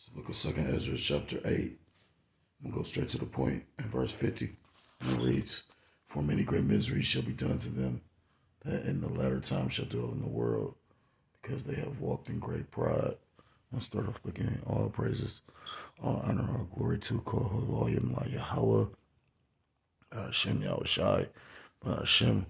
It's the book of 2nd Ezra, chapter 8. I'm going to go straight to the point in verse 50. And it reads, "For many great miseries shall be done to them that in the latter time shall dwell in the world, because they have walked in great pride." I'm going to start off by giving all praises, all honor, all glory to Koholayim La Yahweh, Hashem Yahushai, Hashem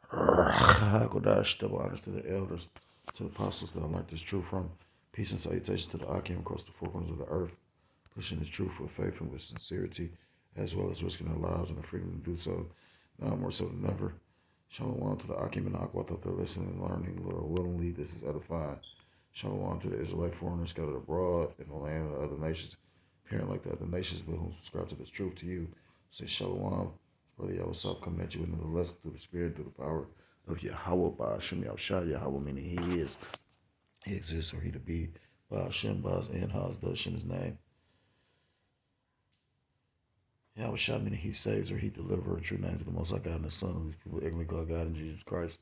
Kodash, double honors to the elders, to the apostles that I learned this truth from. Peace and salutation to the Akim across the four corners of the earth, pushing the truth with faith and with sincerity, as well as risking their lives and the freedom to do so, now more so than ever. Shalom to the Akim and Aqua that they're listening and learning, Lord willingly. This is edifying. Shalom to the Israelite foreigners scattered abroad in the land of the other nations, appearing like the other nations, but who subscribe to this truth to you. Say Shalom. Brother Yahweh coming at you into the lesson through the spirit, through the power of Yahweh by Hashem Yahushai. Yahweh meaning he is, he exists, or he to be. By Hashem, by his and Haz, the Hashem his name. Yahushai meaning he saves or he delivers. True name to the Most High God and the Son, whose people ignorantly call God and Jesus Christ,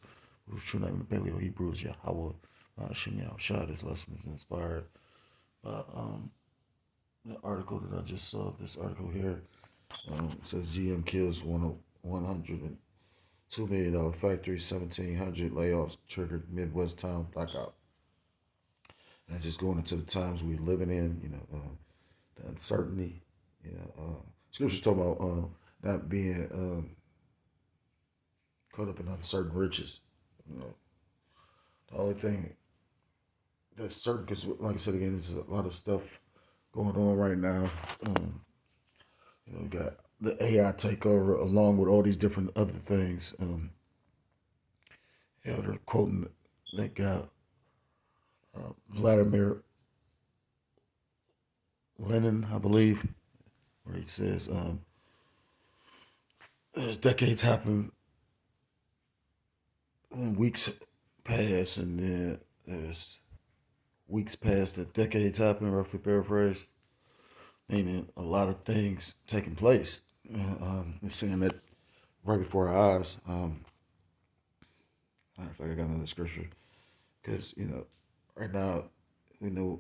whose true name in the Paleo Hebrew is Yahweh. By Hashem Yahushai. This lesson is inspired by the article that I just saw. This article here says GM kills $102 million factory, 1,700 layoffs triggered Midwest town blackout. And just going into the times we're living in, the uncertainty, scripture's talking about not being caught up in uncertain riches. The only thing that's certain, because like I said again, there's a lot of stuff going on right now. We got the AI takeover along with all these different other things. They're quoting that guy, Vladimir Lenin, I believe, where he says, as decades happen, when weeks pass, and then there's weeks pass that decades happen, roughly paraphrased, meaning a lot of things taking place. We're seeing that right before our eyes. I don't know if I got another scripture, because right now we know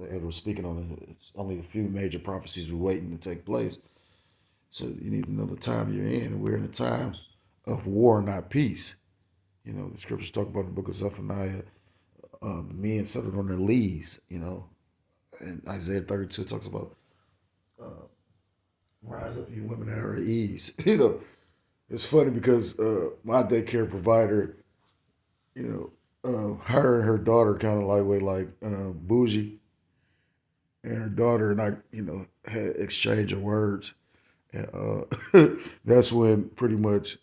Ed was speaking on it. It's only a few major prophecies we're waiting to take place. So you need to know the time you're in, and we're in a time of war, not peace. The scriptures talk about in the book of Zephaniah, men settled on their lees. And Isaiah 32 talks about rise up, you women that are at ease. It's funny because my daycare provider, her and her daughter kind of like bougie, and her daughter and I, had exchange of words, and that's when pretty much,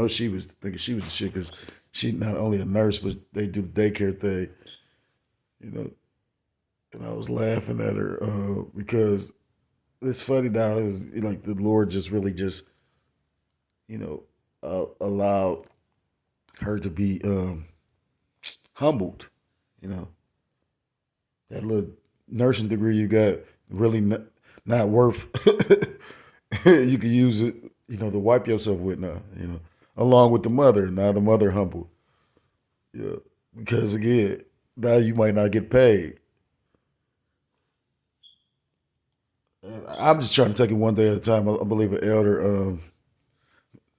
she was thinking she was the shit because she's not only a nurse but they do the daycare thing, and I was laughing at her because it's funny now is like the Lord just really just, allowed her to be humbled. That little nursing degree you got really not worth. You can use it, to wipe yourself with now. Along with the mother. Now the mother humbled. Yeah, because again, now you might not get paid. I'm just trying to take it one day at a time. I believe an elder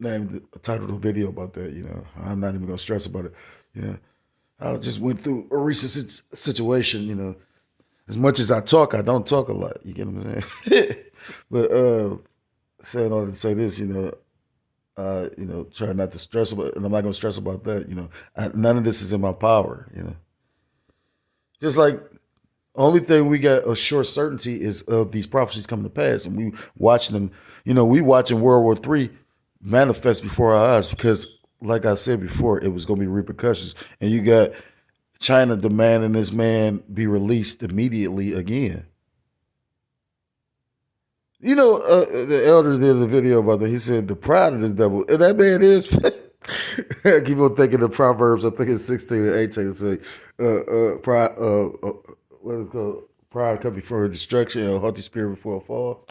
named titled a video about that. I'm not even gonna stress about it. I just went through a recent situation. As much as I talk, I don't talk a lot. You get what I'm saying? But saying all to say this, try not to stress about, and I'm not gonna stress about that. None of this is in my power. Just like only thing we got a sure certainty is of these prophecies coming to pass, and we watch them. We watching World War III manifest before our eyes because, like I said before, it was going to be repercussions. And you got China demanding this man be released immediately again. The elder did a video about that. He said the pride of this devil, and that man is. I keep on thinking of Proverbs. I think it's 16 and 18. It's like pride. What is it called? Pride come before destruction, and a haughty spirit before a fall.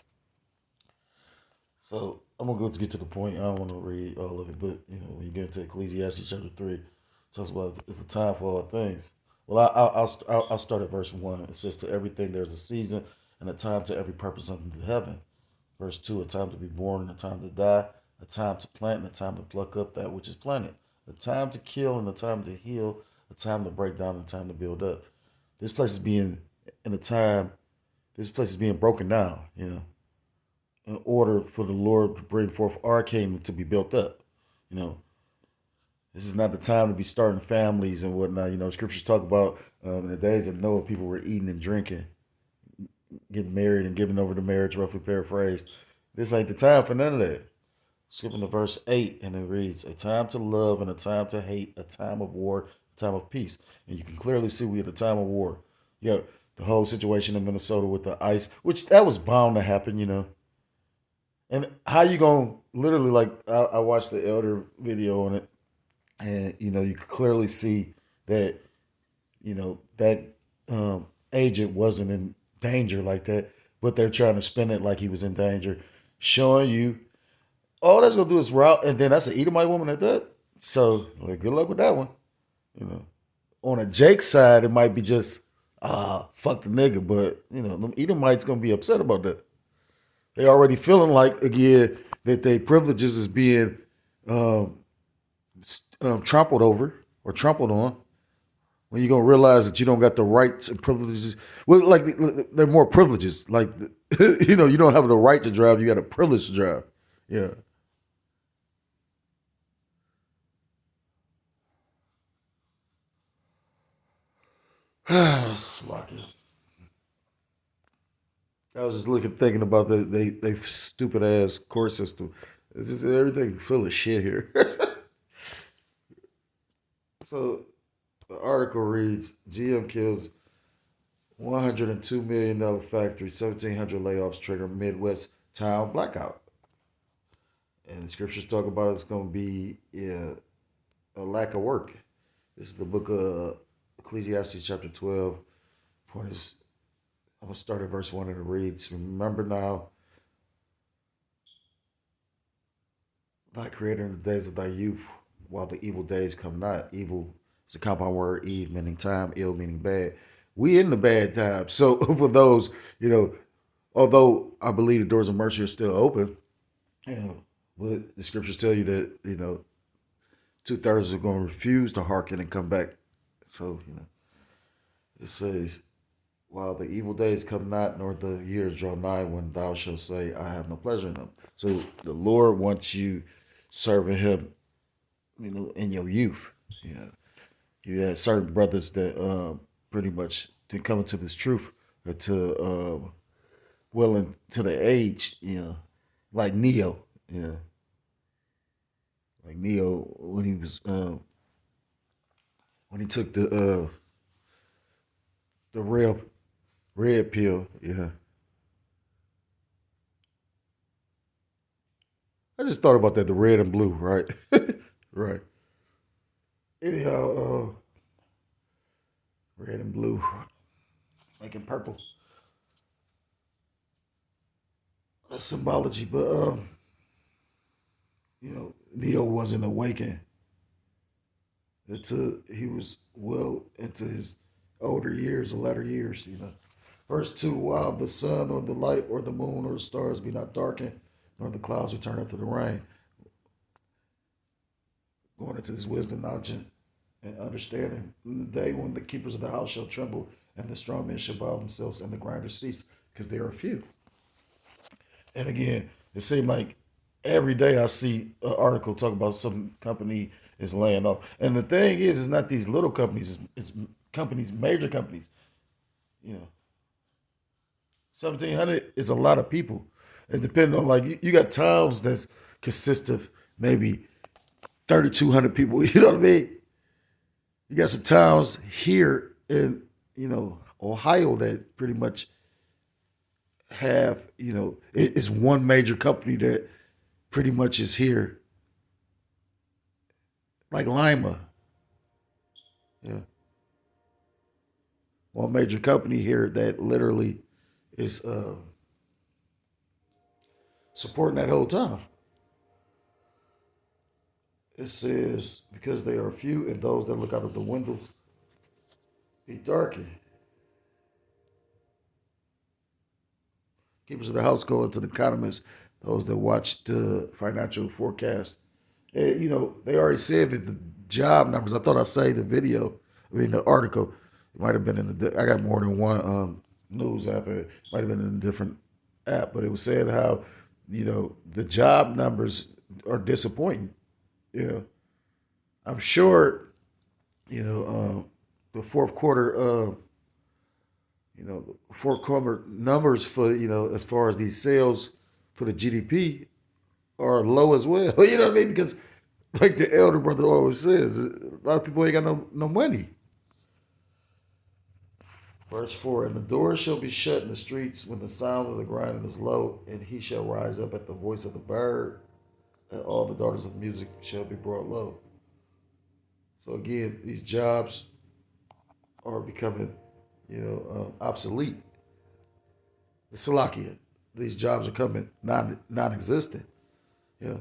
So I'm gonna go to get to the point. I don't want to read all of it, but when you get into Ecclesiastes chapter 3, it talks about it's a time for all things. Well, I'll start at verse 1. It says, "To everything there's a season and a time to every purpose under heaven." Verse 2, "A time to be born and a time to die, a time to plant and a time to pluck up that which is planted, a time to kill and a time to heal, a time to break down and a time to build up." This place is being in a time. This place is being broken down. In order for the Lord to bring forth our kingdom to be built up. You know, this is not the time to be starting families and whatnot. Scriptures talk about in the days of Noah, people were eating and drinking, getting married and giving over to marriage, roughly paraphrased. This ain't the time for none of that. Skipping to verse 8, and it reads, "A time to love and a time to hate, a time of war, a time of peace." And you can clearly see we're at a time of war. Yeah, the whole situation in Minnesota with the ice, which that was bound to happen. And how you gonna literally, like, I watched the elder video on it, and you could clearly see that that agent wasn't in danger like that, but they're trying to spin it like he was in danger, showing you all that's gonna do is route, and then that's an Edomite woman at that. So, like, good luck with that one. You know, on a Jake side, it might be just fuck the nigga, but them Edomites gonna be upset about that. They already feeling like, again, that their privileges is being um, trampled over or trampled on. When you're gonna realize that you don't got the rights and privileges, well, like they're more privileges. Like you don't have the right to drive, you got a privilege to drive. Yeah. Slocky. I was just thinking about they stupid ass court system. It's just everything full of shit here. So the article reads: GM kills $102 million factory, 1,700 layoffs trigger Midwest town blackout. And the scriptures talk about it's going to be a lack of work. This is the book of Ecclesiastes, chapter 12. Point is, I'm going to start at verse 1 and it reads, "Remember now thy creator in the days of thy youth, while the evil days come not." Evil is a compound word, eve meaning time, ill meaning bad. We in the bad time. So for those, although I believe the doors of mercy are still open, but the scriptures tell you that, 2/3 are going to refuse to hearken and come back. So, it says, "While the evil days come not, nor the years draw nigh, when thou shalt say, I have no pleasure in them." So the Lord wants you serving him, in your youth. You had certain brothers that pretty much did come into this truth to well into the age, like Neo, like Neo when he was when he took the red pill. Yeah, I just thought about that, the red and blue, right? Right. Anyhow, red and blue making purple. That's symbology, but Neo wasn't awakened until he was well into his older years, or latter years. Verse 2, "While the sun or the light or the moon or the stars be not darkened, nor the clouds return after the rain." Going into this wisdom, knowledge, and understanding. In the day when the keepers of the house shall tremble, and the strong men shall bow themselves, and the grinders cease, because they are few. And again, it seemed like every day I see an article talk about some company is laying off. And the thing is, it's not these little companies, it's companies, major companies. You know, 1,700 is a lot of people. It depends on, like, you got towns that consist of maybe 3,200 people. You know what I mean? You got some towns here in, Ohio that pretty much have, it's one major company that pretty much is here, like Lima. Yeah. One major company here that literally is supporting that whole town. It says, "Because they are few, and those that look out of the windows He darkened. Keepers of the house go into the economists, those that watch the financial forecast. And, they already said that the job numbers, I thought I saved the video, the article. It might have been I got more than one news app. It might have been in a different app, but it was saying how, the job numbers are disappointing. Yeah. I'm sure, the fourth quarter, the fourth quarter numbers for, as far as these sales for the GDP are low as well. You know what I mean? Because like the elder brother always says, a lot of people ain't got no money. Verse 4, and the doors shall be shut in the streets when the sound of the grinding is low, and he shall rise up at the voice of the bird, and all the daughters of music shall be brought low. So again, these jobs are becoming, obsolete. The Salakia, these jobs are coming non-existent. Yeah.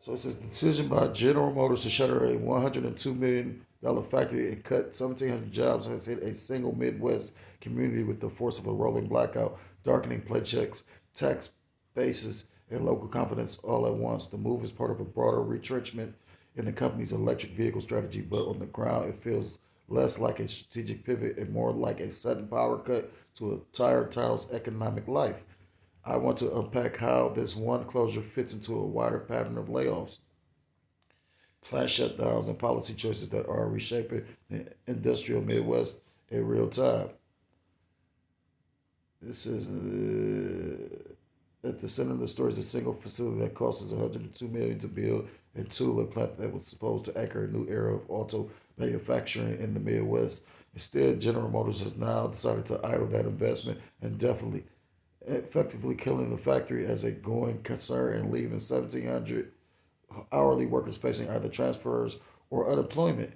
So it says decision by General Motors to shutter a $102 million factory and cut 1,700 jobs has hit a single Midwest community with the force of a rolling blackout, darkening paychecks, tax bases, and local confidence all at once. The move is part of a broader retrenchment in the company's electric vehicle strategy, but on the ground it feels less like a strategic pivot and more like a sudden power cut to a tired town's economic life. I want to unpack how this one closure fits into a wider pattern of layoffs, plant shutdowns, and policy choices that are reshaping the industrial Midwest in real time. This is at the center of the story is a single facility that costs us $102 million to build and tool a plant that was supposed to anchor a new era of auto manufacturing in the Midwest. Instead, General Motors has now decided to idle that investment indefinitely, effectively killing the factory as a going concern and leaving 1,700 hourly workers facing either transfers or unemployment.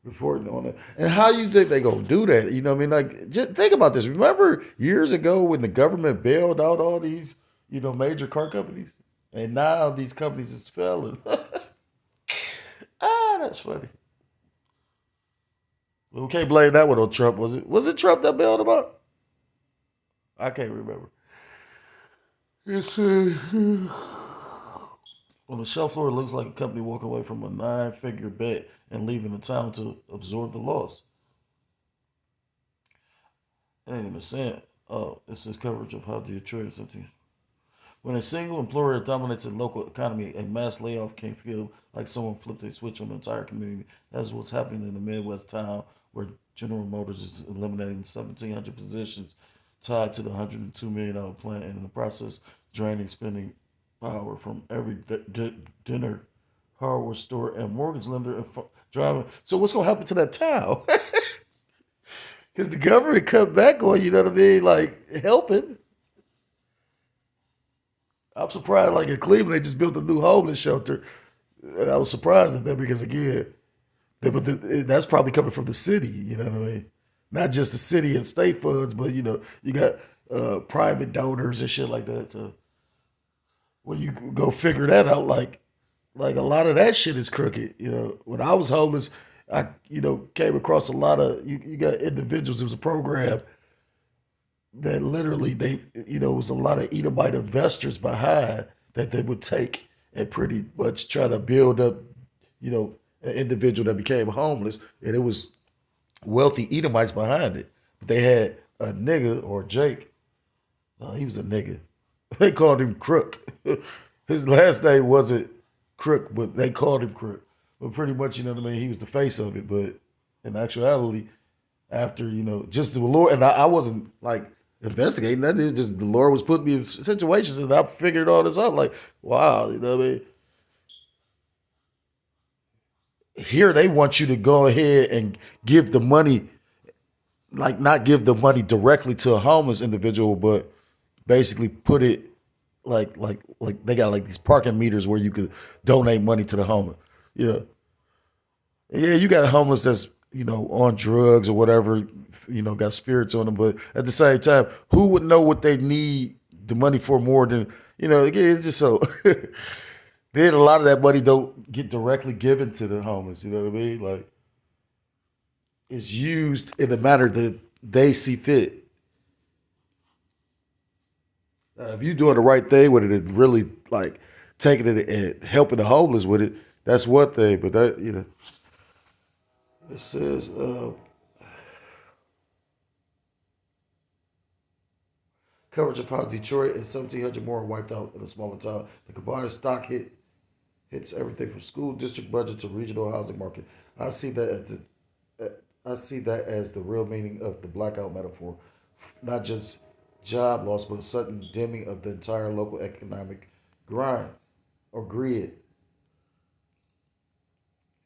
Reporting on that. And how you think they gonna do that? You know what I mean? Like, just think about this. Remember years ago when the government bailed out all these, major car companies? And now these companies is failing. That's funny. Well, we can't blame that one on Trump, was it? Was it Trump that bailed them out? I can't remember. It's on the shelf floor. It looks like a company walking away from a 9-figure bet and leaving the town to absorb the loss. It ain't even saying. Oh, it's this coverage of how Detroit is something. When a single employer dominates a local economy, a mass layoff can feel like someone flipped a switch on the entire community. That's what's happening in the Midwest town where General Motors is eliminating 1,700 positions tied to the $102 million plant and in the process draining spending power from every dinner, hardware store, and mortgage lender and driver. So what's going to happen to that town? Because the government cut back on, you know what I mean, like helping. I'm surprised, like in Cleveland, they just built a new homeless shelter. And I was surprised at that because, again, that's probably coming from the city, you know what I mean? Not just the city and state funds, but, you got private donors and shit like that. So when you go figure that out, like a lot of that shit is crooked. When I was homeless, I, came across a lot of, you got individuals, it was a program that literally was a lot of Edomite investors behind that they would take and pretty much try to build up, an individual that became homeless. And it was wealthy Edomites behind it. But they had a nigga or Jake. No, he was a nigga. They called him Crook. His last name wasn't Crook, but they called him Crook. But pretty much, you know what I mean? He was the face of it. But in actuality, after, just the Lord, and I wasn't like investigating that. It just the Lord was putting me in situations and I figured all this out. Like, wow, you know what I mean? Here they want you to go ahead and give the money, like not give the money directly to a homeless individual, but basically put it like they got like these parking meters where you could donate money to the homeless. Yeah. Yeah, you got homeless that's, on drugs or whatever, got spirits on them. But at the same time, who would know what they need the money for more than, again, it's just so. Then a lot of that money don't get directly given to the homeless. You know what I mean? Like, is used in the manner that they see fit. If you're doing the right thing with it and really like taking it and helping the homeless with it, that's one thing. But that it says coverage of how Detroit and 1,700 more wiped out in a smaller town. The combined stock hits everything from school district budget to regional housing market. I see that at the I see that as the real meaning of the blackout metaphor, not just job loss, but a sudden dimming of the entire local economic grind or grid.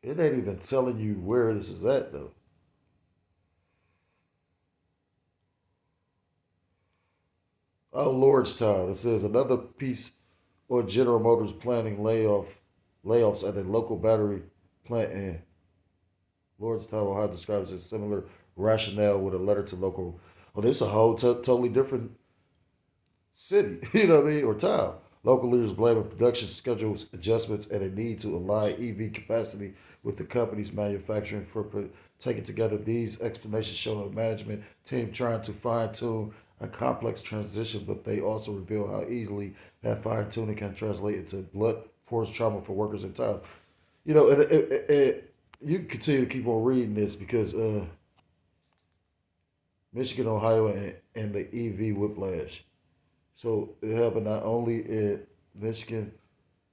It ain't even telling you where this is at though. Oh, Lordstown. It says another piece on General Motors planning layoffs at a local battery plant in Lordstown, Ohio, describes a similar rationale with a letter to local. Oh, this is a whole totally different city, you know what I mean, or town. Local leaders blame production schedules adjustments and a need to align EV capacity with the company's manufacturing footprint. Taken together, these explanations show a management team trying to fine tune a complex transition, but they also reveal how easily that fine tuning can translate into blunt force trauma for workers and towns. You know, you can continue to keep on reading this because Michigan, Ohio, and the EV whiplash. So it happened not only in Michigan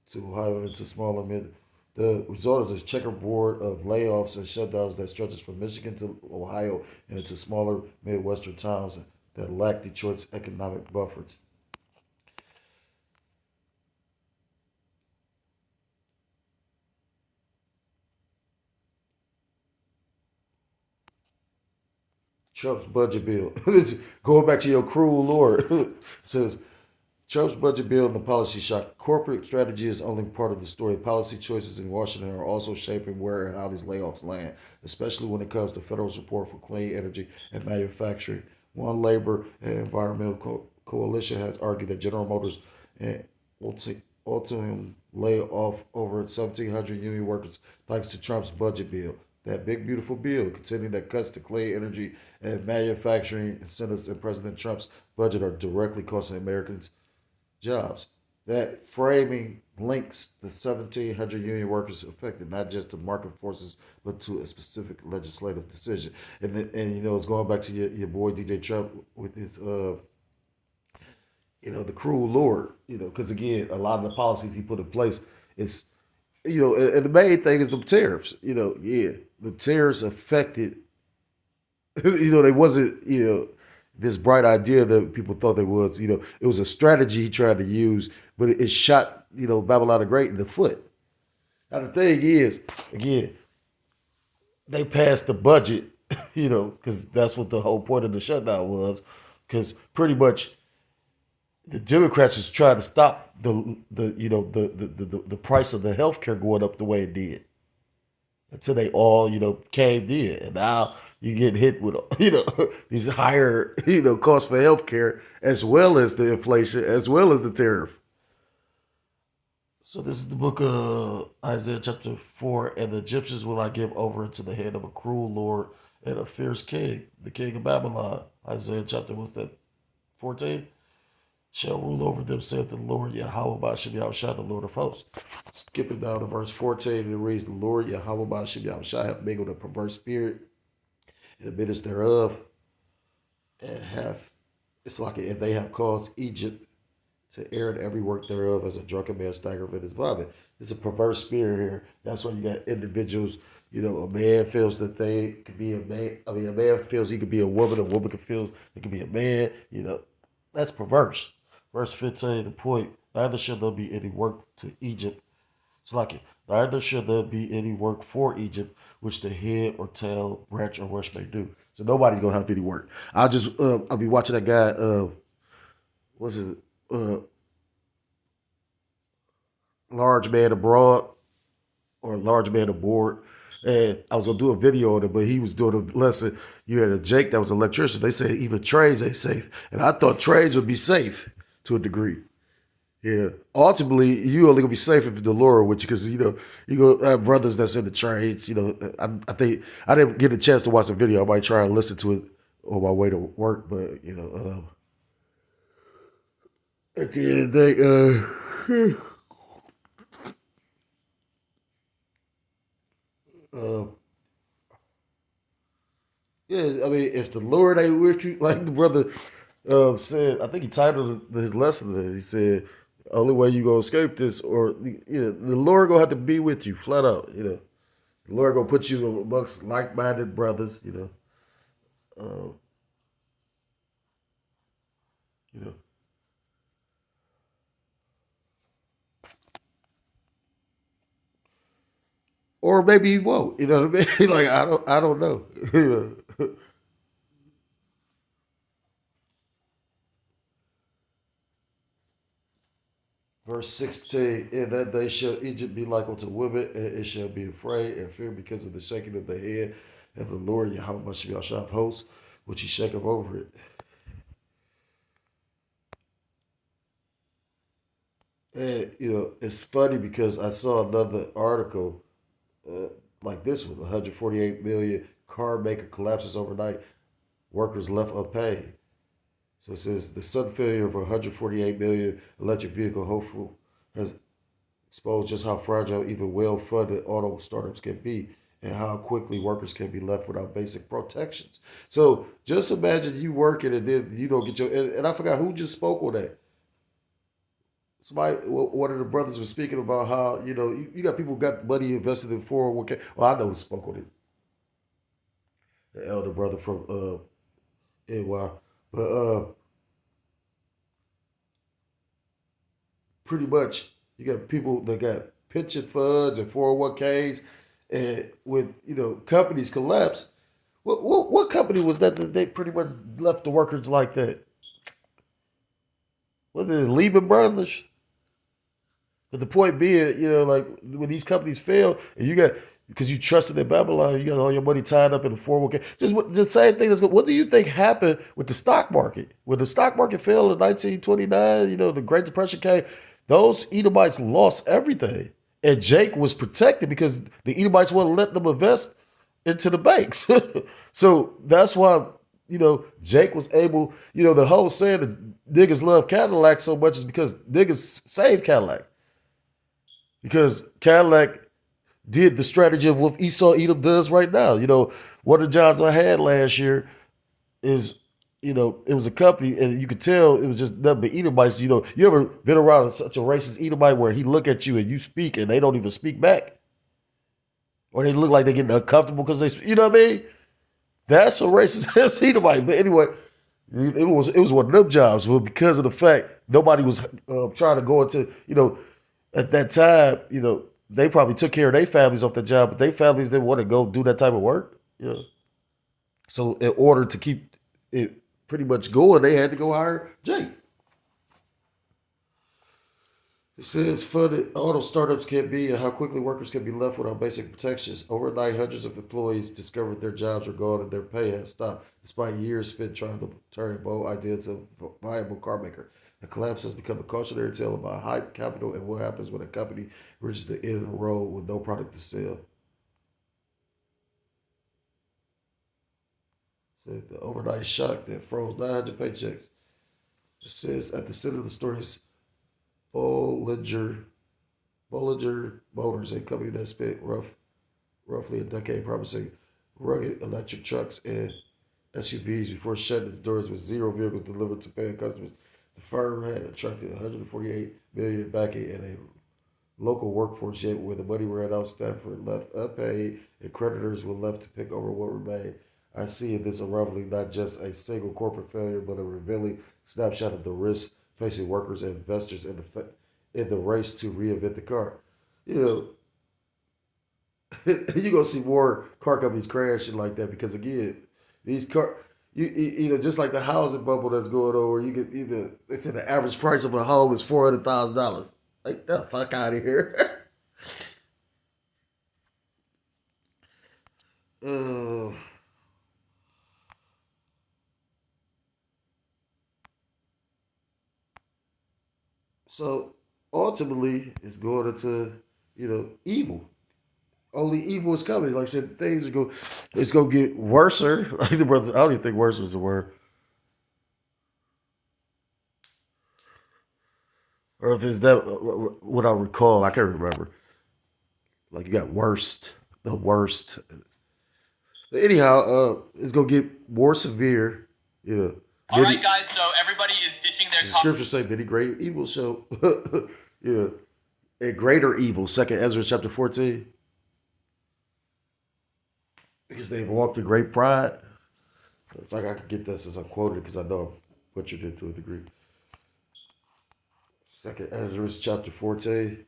to Ohio and to smaller mid. The result is a checkerboard of layoffs and shutdowns that stretches from Michigan to Ohio and into smaller Midwestern towns that lack Detroit's economic buffers. Trump's budget bill. Going back to your cruel lord. It says Trump's budget bill and the policy shock. Corporate strategy is only part of the story. Policy choices in Washington are also shaping where and how these layoffs land, especially when it comes to federal support for clean energy and manufacturing. One labor and environmental coalition has argued that General Motors and ultimately lay off over 1,700 union workers thanks to Trump's budget bill. That big, beautiful bill, containing that cuts to clean energy and manufacturing incentives in President Trump's budget are directly costing Americans jobs. That framing links the 1,700 union workers affected, not just to market forces, but to a specific legislative decision. And you know, it's going back to your boy DJ Trump with his, the cruel Lord, because again, a lot of the policies he put in place is, and the main thing is the tariffs. The tariffs affected, they wasn't, this bright idea that people thought they was. It was a strategy he tried to use, but it shot, Babylon the Great in the foot. Now the thing is, again, they passed the budget, because that's what the whole point of the shutdown was, because pretty much the Democrats was trying to stop the price of the health care going up the way it did until they all caved in, and now you get hit with these higher costs for health care as well as the inflation as well as the tariff. So this is the book of Isaiah chapter 4, and the Egyptians will I give over into the hand of a cruel lord and a fierce king, the king of Babylon. Isaiah chapter, what's that, 14? Shall rule over them, saith the Lord Yahweh Ba'ashem Yahushua, the Lord of hosts. Skipping down to verse 14, it reads, the Lord Yahweh Ba'ashem Yahushua hath mingled a perverse spirit in the midst thereof, and they have caused Egypt to err in every work thereof as a drunken man staggereth in his vomit. It's a perverse spirit here. That's why you got individuals, a man feels that they could be a man. I mean, a man feels he could be a woman can feel it could be a man, That's perverse. Verse 15, the point, neither shall there be any work to Egypt. It's like it. Neither shall there be any work for Egypt, which the head or tail, branch or rush may do. So nobody's gonna have any work. I'll be watching that guy. What's his large man abroad or large man aboard. And I was gonna do a video on it, but he was doing a lesson. You had a Jake that was an electrician. They said even trades ain't safe, and I thought trades would be safe to a degree. Yeah. Ultimately, you only gonna be safe if the Lord with you, because you go have brothers that's in the trades. I think I didn't get a chance to watch the video. I might try and listen to it on my way to work, but at the end of the day, yeah. I mean, if the Lord ain't with you, like the brother said, I think he titled his lesson that he said, "Only way you gonna escape this, or the Lord gonna have to be with you, flat out." The Lord gonna put you amongst like-minded brothers. Uh, you know, or maybe he won't. You know what I mean? Like I don't know. Verse 16: In that day shall Egypt be like unto women, and it shall be afraid and fear because of the shaking of the head, and the Lord Yahweh shall have hosts, which he shaketh over it. And it's funny because I saw another article uh, like this one: 148 million car maker collapses overnight, workers left unpaid. So it says the sudden failure of a 148 million electric vehicle hopeful has exposed just how fragile even well-funded auto startups can be, and how quickly workers can be left without basic protections. So just imagine you working and then you don't get your, and I forgot who just spoke on that. Somebody, one of the brothers was speaking about how you got people who got money invested in 401k. Well, I know who spoke on it. The elder brother from NY, but pretty much you got people that got pension funds and 401ks, and when companies collapse, what company was that they pretty much left the workers like that? Was it Lehman Brothers? But the point being, like when these companies fail, and you got because you trusted in Babylon, you got all your money tied up in the 401k. Just the same thing. What do you think happened with the stock market? When the stock market fell in 1929, the Great Depression came. Those Edomites lost everything, and Jake was protected because the Edomites wouldn't let them invest into the banks. So that's why Jake was able. The whole saying that niggas love Cadillac so much is because niggas saved Cadillac. Because Cadillac did the strategy of what Esau Edom does right now. One of the jobs I had last year is, it was a company, and you could tell it was just nothing but Edomites. You ever been around such a racist Edomite where he look at you and you speak and they don't even speak back? Or they look like they're getting uncomfortable because you know what I mean? That's a racist Edomite. But anyway, it was one of them jobs. But because of the fact nobody was trying to go into, at that time, they probably took care of their families off the job, but their families didn't want to go do that type of work. So in order to keep it pretty much going, they had to go hire Jake. It says funded auto startups can be and how quickly workers can be left without basic protections. Overnight, hundreds of employees discovered their jobs were gone and their pay had stopped, despite years spent trying to turn a bold idea into a viable car maker. The collapse has become a cautionary tale about hype, capital, and what happens when a company reaches the end of the road with no product to sell. Said the overnight shock that froze 900 paychecks. It says at the center of the story is Bollinger, Bollinger Motors, a company that spent roughly a decade promising rugged electric trucks and SUVs before shutting its doors with zero vehicles delivered to paying customers. The firm had attracted 148 million in backing and a local workforce, yet where the money ran out, staff were left unpaid and creditors were left to pick over what remained. I see in this unraveling not just a single corporate failure, but a revealing snapshot of the risks facing workers and investors in the race to reinvent the car. You know, you're gonna see more car companies crashing like that because again, these car just like the housing bubble that's going on, where you get they say the average price of a home is $400,000. Like the fuck out of here. uh, So ultimately, it's going into evil. Only evil is coming. Like I said, it's gonna get worser. Like the brother, I don't even think worse was the word, or if it's that what I recall, I can't remember. Like you got worst, the worst. But anyhow, it's gonna get more severe. Yeah. All right, guys. So everybody is ditching their. The scriptures say many great evils shall, yeah, and greater evil. Second Ezra chapter 14, because they've walked in great pride. If I can get this as I quoted because I know I butchered it to a degree. Second Ezra chapter 14.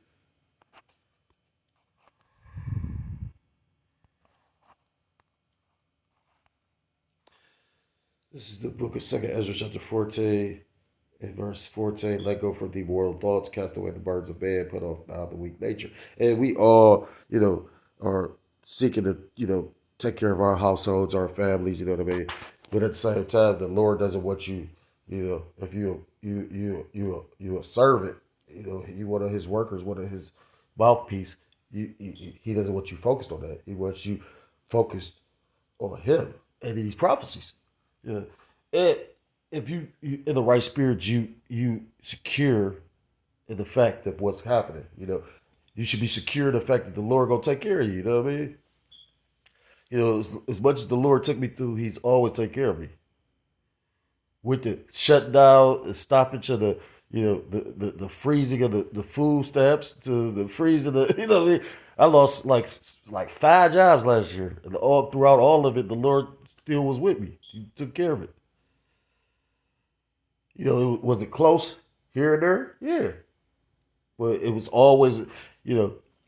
This is the book of Second Ezra chapter 14. In verse 14, let go from the mortal thoughts, cast away the burdens of man, put off now the weak nature. And we all, are seeking to, take care of our households, our families, you know what I mean? But at the same time, the Lord doesn't want you, if you a servant, you one of his workers, one of his mouthpiece, he doesn't want you focused on that. He wants you focused on him and these prophecies. Yeah. And if you in the right spirit, you secure in the fact of what's happening. You should be secure in the fact that the Lord gonna take care of you. You know what I mean? As much as the Lord took me through, He's always taken care of me. With the shutdown, the stoppage of the freezing of the food stamps to the freezing of what I mean? I lost like 5 jobs last year, and all throughout all of it, the Lord still was with me. He took care of it. Was it close here and there? Yeah. But it was always,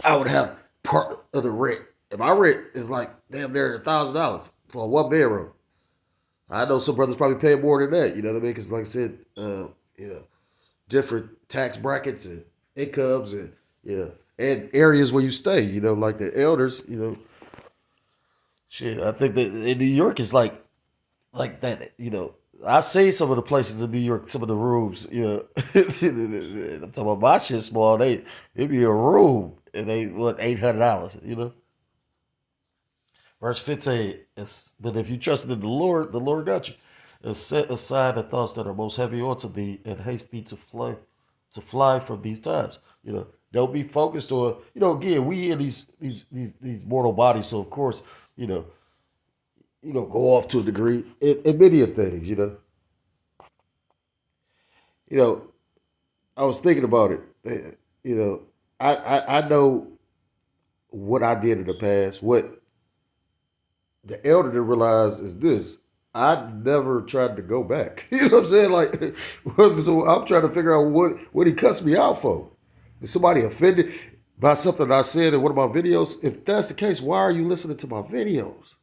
I would have part of the rent. And my rent is like damn near $1,000 for a 1 bedroom. I know some brothers probably pay more than that, you know what I mean? Because like I said, different tax brackets and incomes and, and areas where you stay, like the elders, shit. I think that in New York it's like that, I've seen some of the places in New York, some of the rooms, I'm talking about my shit small. It'd be a room and they want $800, Verse 15 is, but if you trusted in the Lord got you. And set aside the thoughts that are most heavy onto thee and haste thee to fly from these times. Don't be focused on, again, we in these mortal bodies, so of course, go off to a degree in many of things, You know, I was thinking about it. I know what I did in the past. What the elder didn't realize is this. I never tried to go back. You know what I'm saying? Like, so I'm trying to figure out what he cussed me out for. Is somebody offended by something I said in one of my videos? If that's the case, why are you listening to my videos?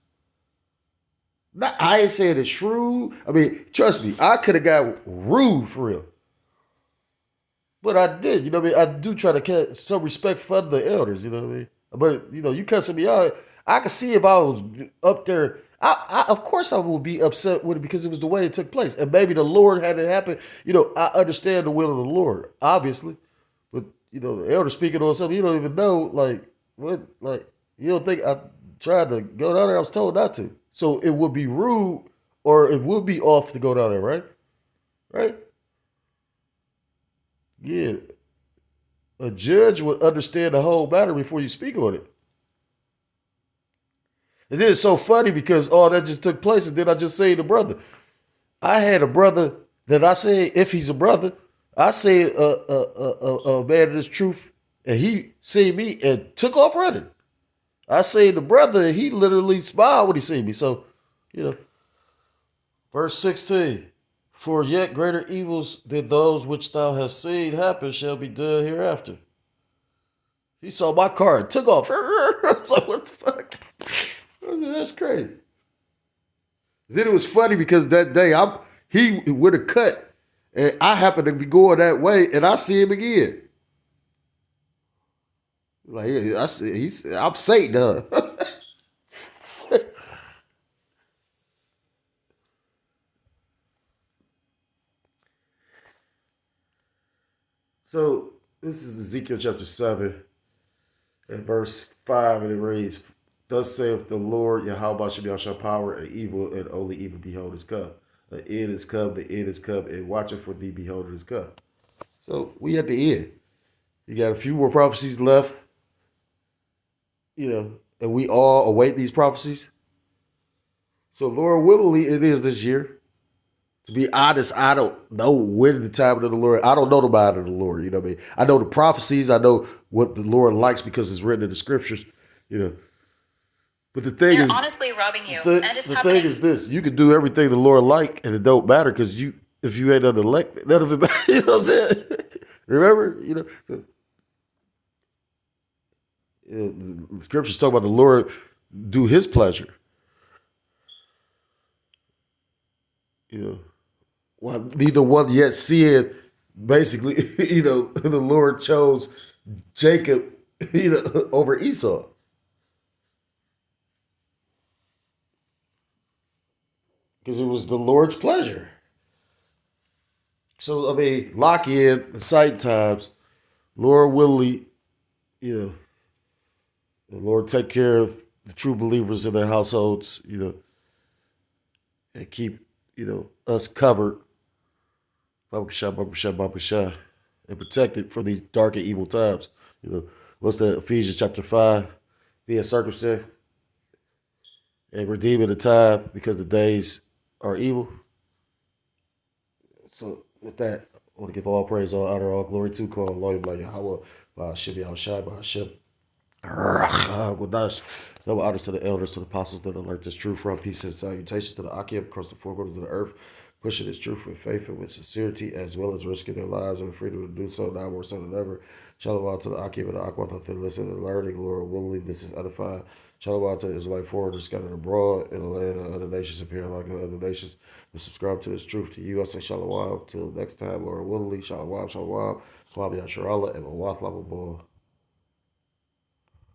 Not, I ain't saying it's shrewd. I mean, trust me, I could have got rude for real. But I did, you know what I mean? I do try to get some respect for the elders, you know what I mean? But, you cussing me out. I could see if I was up there, of course I would be upset with it because it was the way it took place. And maybe the Lord had it happen. I understand the will of the Lord, obviously. But, the elder speaking on something, you don't even know, like, what, like, you don't think I tried to go down there? I was told not to. So it would be rude or it would be off to go down there, right? Right? Yeah, a judge would understand the whole matter before you speak on it. And then it's so funny because all that just took place, and then I just say the brother. I had a brother that I say, if he's a brother, I say a man of this truth, and he seen me and took off running. I say the brother, and he literally smiled when he seen me. So, verse 16. For yet greater evils than those which thou hast seen happen shall be done hereafter. He saw my car and took off. I was like, what the fuck? That's crazy. Then it was funny because that day he would have cut and I happened to be going that way and I see him again. Like I'm Satan. So this is Ezekiel chapter 7 and verse 5, and it reads, "Thus saith the Lord, Yahweh shall power and evil, and only evil behold his come. The end is come, the end is come, and watching for thee, behold it is come." So we at the end. You got a few more prophecies left, and we all await these prophecies. So Lord willingly, it is this year. To be honest, I don't know when the time of the Lord. I don't know the mind of the Lord. You know what I mean? I know the prophecies. I know what the Lord likes because it's written in the scriptures. You know. But the thing They're is, honestly robbing you, and it's the happening. thing is this: you can do everything the Lord like, and it don't matter because if you ain't unelected, none of it matters. You know what I'm saying? Remember, the scriptures talk about the Lord do His pleasure. You know, well, neither one yet seeing. Basically, the Lord chose Jacob, over Esau. Because it was the Lord's pleasure. So, I mean, lock in the sight times. Lord willingly, the Lord take care of the true believers in their households, and keep, us covered, and protected from these dark and evil times. What's that? Ephesians chapter 5, being circumcised and redeeming the time because the days are evil. So with that, I want to give all praise, all honor, all glory to call Lord like Yahweh, Shibby Shai, Shib. Double honors to the elders, to the apostles that alert this truth from peace and salutations to the Akim across the four corners of the earth, pushing this truth with faith and with sincerity, as well as risking their lives and the freedom to do so now more so than ever. Shalom to the Akim and the Aqua that they listen and learning, Lord, willingly this is edified. Shalom to the Israelite foreigners scattered abroad in the land of other nations, appearing like the other nations, to subscribe to this truth. To you, I say shalom. Till next time, Lord, willingly, shalom, shalom. Swami Yasharallah and Mawath Lababah.